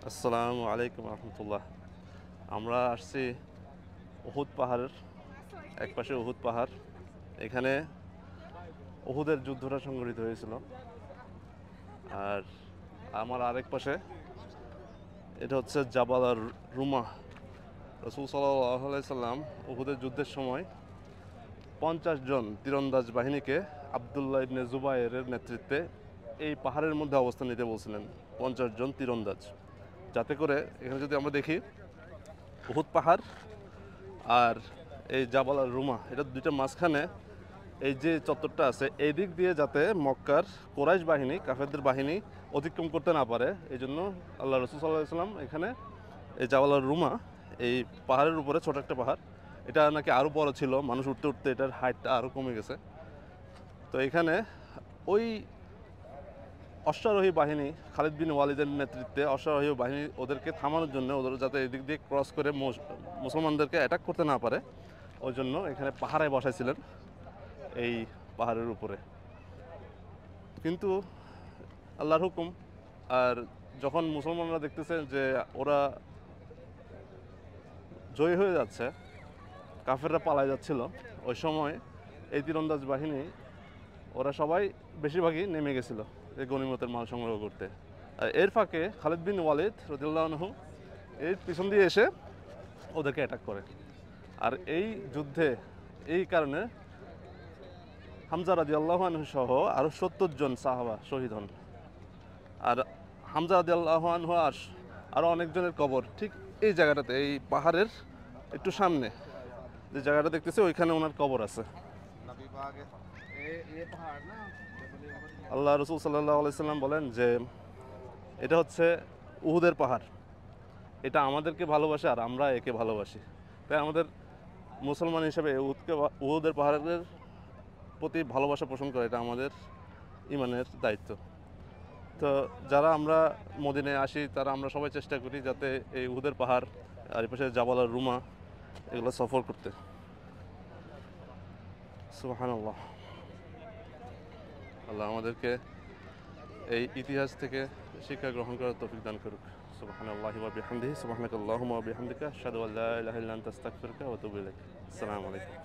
আসসালামু আলাইকুম রহমতুল্লাহ। আমরা আসছি উহুদ পাহাড়ের একপাশে উহুদ পাহাড়। এখানে উহুদের যুদ্ধটা সংঘটিত হয়েছিল। আর আমার আরেক পাশে এটা হচ্ছে জাবাল আর রুমা। রসুল সাল্লাল্লাহু আলাইহি সাল্লাম উহুদের যুদ্ধের সময় 50 জন তীরন্দাজ বাহিনীকে আবদুল্লাহ ইবনে জুবায়েরের নেতৃত্বে এই পাহাড়ের মধ্যে অবস্থান নিতে বলছিলেন। 50 জন তীরন্দাজ, যাতে করে এখানে যদি আমরা দেখি উহুদ পাহাড় আর এই জাবাল আর রুমা, এটা দুইটা মাঝখানে এই যে চত্বরটা আছে, এই দিক দিয়ে যাতে মক্কার কোরাইশ বাহিনী, কাফেরদের বাহিনী অতিক্রম করতে না পারে, এই জন্য আল্লাহ রসুল সাল্লাহ সাল্লাম এখানে এই জাবাল আর রুমা, এই পাহাড়ের উপরে ছোট একটা পাহাড়, এটা নাকি আরও বড় ছিল, মানুষ উঠতে উঠতে এটার হাইটটা আরও কমে গেছে। তো এখানে ওই অশ্বারোহী বাহিনী, খালিদ বিন ওয়ালিদের নেতৃত্বে অশ্বারোহী বাহিনী ওদেরকে থামানোর জন্য, ওদের যাতে এদিক দিয়ে ক্রস করে মুসলমানদেরকে অ্যাটাক করতে না পারে, ওই জন্য এখানে পাহারায় বসাইছিলেন এই পাহাড়ের উপরে। কিন্তু আল্লাহর হুকুম, আর যখন মুসলমানরা দেখতেছে যে ওরা জয়ী হয়ে যাচ্ছে, কাফেররা পালায় যাচ্ছিল, ওই সময় এই তীরন্দাজ বাহিনী ওরা সবাই বেশিরভাগই নেমে গেছিল এই গনিমতের মাল সংগ্রহ করতে। আর এর ফাঁকে খালিদ বিন ওয়ালিদ রাদিয়াল্লাহু আনহু এর পিছন দিয়ে এসে ওদেরকে অ্যাটাক করে। আর এই যুদ্ধে এই কারণে হামজা রাদিয়াল্লাহু আনহু সহ আরও 70 জন সাহাবা শহীদ হন। আর হামজা রাদিয়াল্লাহু আনহু আর আরও অনেকজনের কবর ঠিক এই জায়গাটাতে, এই পাহাড়ের একটু সামনে যে জায়গাটা দেখতেছে, ওইখানে ওনার কবর আছে। আল্লাহ রসুল সাল্লাল্লাহু আলাইহি সাল্লাম বলেন যে এটা হচ্ছে উহুদের পাহাড়, এটা আমাদেরকে ভালোবাসে আর আমরা একে ভালোবাসি। তাই আমাদের মুসলমান হিসেবে উহুদের পাহাড়ের প্রতি ভালোবাসা পোষণ করা, এটা আমাদের ইমানের দায়িত্ব। তো যারা আমরা মদিনায় আসি, তারা আমরা সবাই চেষ্টা করি যাতে এই উহুদের পাহাড় আর এই পাশে জাবাল আর রুমা এগুলো সফর করতে। সুবহানাল্লাহ। আল্লাহ আমাদেরকে এই ইতিহাস থেকে শিক্ষা গ্রহণ করার তৌফিক দান করুক। সুবহানাল্লাহি ওয়া বিহামদিহি, সুবহানাকাল্লাহুম্মা ওয়া বিহামদিকা, আশহাদু আল্লা ইলাহা ইল্লা আনতা, আস্তাগফিরুকা ওয়া আতুবু ইলাইক। আসসালামু আলাইকুম।